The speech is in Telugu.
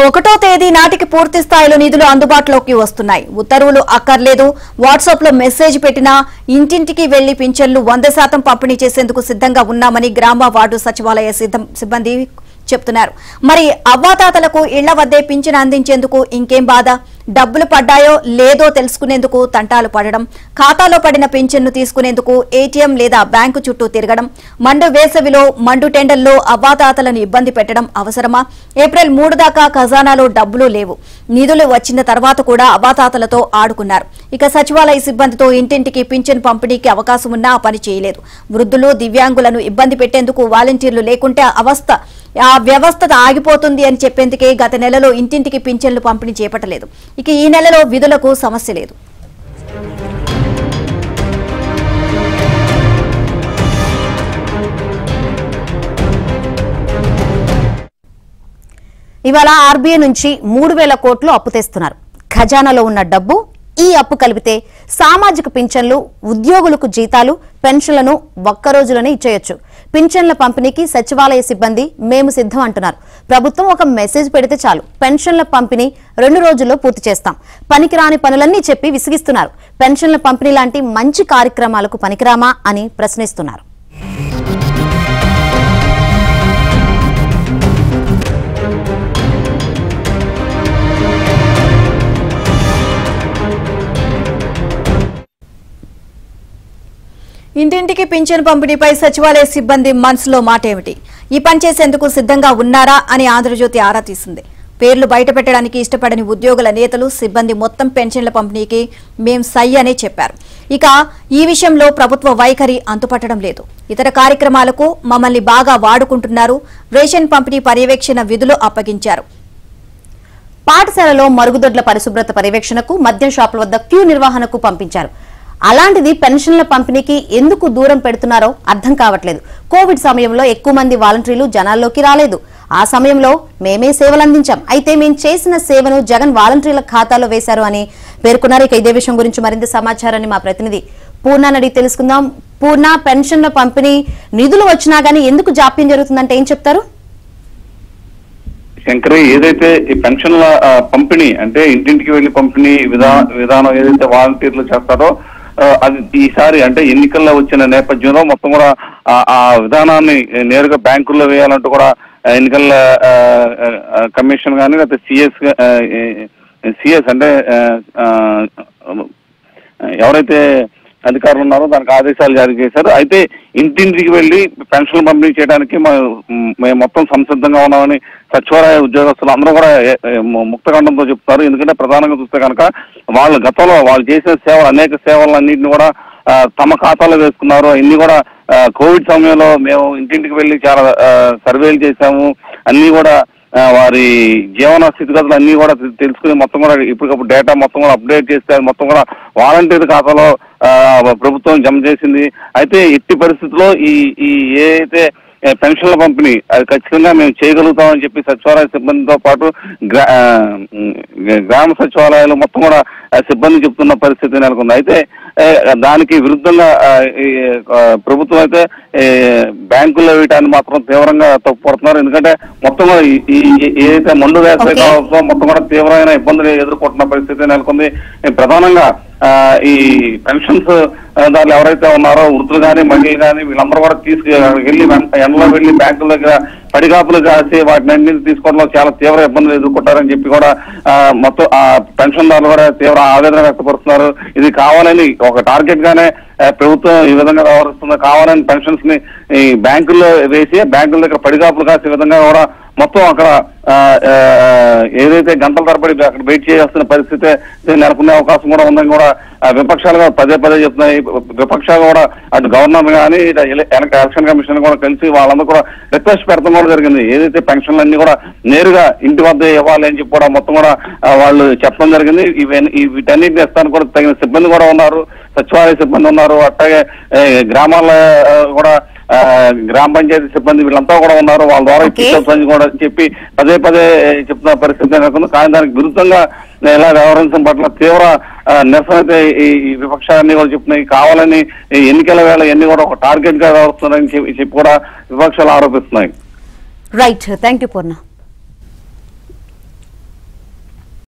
1వ తేదీ నాటికి పూర్తి స్థాయిలో నిధులు అందుబాటులోకి వస్తున్నాయి. ఉత్తర్వులు అక్కర్లేదు. వాట్సాప్ లో మెసేజ్ పెట్టినా ఇంటింటికి వెళ్లి పింఛన్లు 100% పంపిణీ చేసేందుకు సిద్ధంగా ఉన్నామని గ్రామ వార్డు సచివాలయ సిబ్బంది చెప్తున్నారు. మరి అవ్వాతాతలకు ఇళ్ల వద్దే పింఛన్ అందించేందుకు ఇంకేం బాధ? డబ్బులు పడ్డాయో లేదో తెలుసుకునేందుకు తంటాలు పడడం, ఖాతాలో పడిన పింఛన్ను తీసుకునేందుకు ఏటీఎం లేదా బ్యాంకు చుట్టూ తిరగడం, మండు వేసవిలో మండు టెండర్లో అవ్వాతాతలను ఇబ్బంది పెట్టడం అవసరమా? ఏప్రిల్ 3 దాకా ఖజానాలో డబ్బులు లేవు. నిధులు వచ్చిన తర్వాత కూడా అవ్వాతాతలతో ఆడుకున్నారు. ఇక సచివాలయ సిబ్బందితో ఇంటింటికి పింఛన్ పంపిణీకి అవకాశం ఉన్నా ఆ పని చేయలేదు. వృద్ధులు, దివ్యాంగులను ఇబ్బంది పెట్టేందుకు వాలంటీర్లు లేకుంటే ఆ వ్యవస్థ ఆగిపోతుంది అని చెప్పేందుకే గత నెలలో ఇంటింటికి పింఛన్లు పంపిణీ చేపట్టలేదు. ఇక ఈ నెలలో విధులకు సమస్య లేదు. ఇవాళ ఆర్బీఐ నుంచి 3,000 కోట్లు అప్పు తెస్తున్నారు. ఖజానాలో ఉన్న డబ్బు, ఈ అప్పు కలిపితే సామాజిక పింఛన్లు, ఉద్యోగులకు జీతాలు, పెన్షన్లను ఒక్క రోజులోనే ఇచ్చేయొచ్చు. పింఛన్ల పంపిణీకి సచివాలయ సిబ్బంది మేము సిద్ధం అంటున్నారు. ప్రభుత్వం ఒక మెసేజ్ పెడితే చాలు, పెన్షన్ల పంపిణీ 2 రోజుల్లో పూర్తి చేస్తాం. పనికిరాని పనులన్నీ చెప్పి విసిగిస్తున్నారు. పెన్షన్ల పంపిణీ లాంటి మంచి కార్యక్రమాలకు పనికిరామా అని ప్రశ్నిస్తున్నారు. ఇంటింటికి పింఛన్ పంపిణీపై సచివాలయ సిబ్బంది మనసులో మాట ఏమిటి? ఈ పని చేసేందుకు సిద్ధంగా ఉన్నారా అని ఆంధ్రజ్యోతి ఆరా తీసింది. పేర్లు బయటపెట్టడానికి ఇష్టపడని ఉద్యోగుల నేతలు, సిబ్బంది మొత్తం పెన్షన్ల పంపిణీకి మేం సై అనే చెప్పారు. ఇక ఈ విషయంలో ప్రభుత్వ వైఖరి అంతుపట్టడం లేదు. ఇతర కార్యక్రమాలకు మమ్మల్ని బాగా వాడుకుంటున్నారు. రేషన్ పంపిణీ పర్యవేక్షణ విధులు అప్పగించారు. పాఠశాలలో మరుగుదొడ్ల పరిశుభ్రత పర్యవేక్షణకు, మద్యం షాపుల వద్ద క్యూ నిర్వహణకు పంపించారు. అలాంటిది పెన్షన్ల పంపిణీకి ఎందుకు దూరం పెడుతున్నారో అర్థం కావట్లేదు. కోవిడ్ సమయంలో ఎక్కువ మంది వాలంటీర్లు జనాల్లోకి రాలేదు. ఆ సమయంలో మేమే సేవలు అందించాం. అయితే మేము చేసిన సేవను జగన్ వాలంటీర్ల ఖాతాలో వేశారు అని పేర్కొన్నారు. ఇక ఇదే విషయం గురించి మరింత సమాచారాన్ని మా ప్రతినిధి పూర్ణ అడిగి తెలుసుకుందాం. పూర్ణ, పెన్షన్ల పంపిణీ నిధులు వచ్చినా గానీ ఎందుకు జాప్యం జరుగుతుందంటే ఏం చెప్తారు? శంకరి, ఏదైతే ఈ పెన్షన్ల పంపిణీ అంటే ఇంటింటికి వెళ్లి పంపిణీ విధానం ఏదైతే వాలంటీర్లు చేస్తారో అది ఈసారి అంటే ఎన్నికల్లో వచ్చిన నేపథ్యంలో మొత్తం కూడా ఆ విధానాన్ని నేరుగా బ్యాంకుల్లో వేయాలంటూ కూడా ఎన్నికల కమిషన్ కానీ లేకపోతే సిఎస్ అంటే ఎవరైతే అధికారులు ఉన్నారో దానికి ఆదేశాలు జారీ చేశారు. అయితే ఇంటింటికి వెళ్లి పెన్షన్లు పంపిణీ చేయడానికి మేము మొత్తం సంసిద్ధంగా ఉన్నామని సచివాలయ ఉద్యోగస్తులు అందరూ కూడా ముక్తఖండంతో చెప్తారు. ఎందుకంటే ప్రధానంగా చూస్తే కనుక వాళ్ళు గతంలో వాళ్ళు చేసిన సేవలు, అనేక సేవలన్నింటినీ కూడా తమ ఖాతాలో వేసుకున్నారు. ఇన్ని కూడా కోవిడ్ సమయంలో మేము ఇంటింటికి వెళ్లి చాలా సర్వేలు చేశాము. అన్ని కూడా వారి జీవన స్థితిగతులు అన్ని కూడా తెలుసుకుని మొత్తం కూడా ఇప్పటికప్పుడు డేటా మొత్తం కూడా అప్డేట్ చేస్తే మొత్తం కూడా వాలంటీర్ ఖాతాలో ప్రభుత్వం జమ చేసింది. అయితే ఎట్టి పరిస్థితుల్లో ఈ ఏదైతే పెన్షన్ల పంపిణీ అది ఖచ్చితంగా మేము చేయగలుగుతామని చెప్పి సచివాలయ సిబ్బందితో పాటు గ్రామ సచివాలయాలు మొత్తం కూడా సిబ్బంది చెప్తున్న పరిస్థితి నెలకొంది. అయితే దానికి విరుద్ధంగా ప్రభుత్వం అయితే బ్యాంకుల్లో వేయటాన్ని మాత్రం తీవ్రంగా తప్పుపడుతున్నారు. ఎందుకంటే మొత్తం కూడా ఏదైతే మండు వేసవి కావడంతో మొత్తం కూడా తీవ్రమైన ఇబ్బందులు ఎదుర్కొంటున్న పరిస్థితి నెలకొంది. ప్రధానంగా ఈ పెన్షన్స్ దాంట్లో ఎవరైతే ఉన్నారో వృద్ధులు కానీ, మహిళలు కానీ వీళ్ళందరూ కూడా తీసుకెళ్లి ఎండలో వెళ్లి బ్యాంకుల దగ్గర పడిగాపులు కాసి వాటిని అన్నింటినీ తీసుకోవడంలో చాలా తీవ్ర ఇబ్బందులు ఎదుర్కొంటారని చెప్పి కూడా మొత్తం ఆ పెన్షన్దారులు కూడా తీవ్ర ఆవేదన వ్యక్తపరుస్తున్నారు. ఇది కావాలని ఒక టార్గెట్ గానే ప్రభుత్వం ఈ విధంగా వ్యవహరిస్తుంది. కావాలని పెన్షన్స్ ని ఈ బ్యాంకుల్లో వేసి బ్యాంకుల దగ్గర పడిగాపులు కాసే విధంగా కూడా మొత్తం అక్కడ ఏదైతే గంటల తరబడి అక్కడ వెయిట్ చేయాల్సిన పరిస్థితి నెలకొనే అవకాశం కూడా ఉందని కూడా విపక్షాలుగా పదే చెప్తున్నాయి. విపక్షాలు కూడా అటు గవర్నర్ కానీ ఎలక్షన్ కమిషన్ కూడా కలిసి వాళ్ళందరూ కూడా రిక్వెస్ట్ పెడతాం కూడా జరిగింది. ఏదైతే పెన్షన్లు అన్ని కూడా నేరుగా ఇంటి వద్ద ఇవ్వాలి అని చెప్పి కూడా మొత్తం కూడా వాళ్ళు చెప్పడం జరిగింది. వీటన్నిటిని ఇస్తానికి కూడా తగిన సిబ్బంది కూడా ఉన్నారు, సచివాలయ సిబ్బంది ఉన్నారు, అట్లాగే గ్రామాల్లో కూడా గ్రామ పంచాయతీ సిబ్బంది వీళ్ళంతా కూడా ఉన్నారు. వాళ్ళ ద్వారా ఇప్పించాల్సి కూడా చెప్పి పదే చెప్తున్న పరిస్థితి నెలకొంది. కానీ దానికి విరుద్ధంగా ఇలా వ్యవహరించడం పట్ల తీవ్ర నిరసన అయితే ఈ విపక్షాలన్నీ కూడా చెప్తున్నాయి. కావాలని ఎన్నికల వేళ ఎన్ని కూడా ఒక టార్గెట్ గా వ్యవహరిస్తున్నారని చెప్పి కూడా విపక్షాలు ఆరోపిస్తున్నాయి. Right, thank you Purna.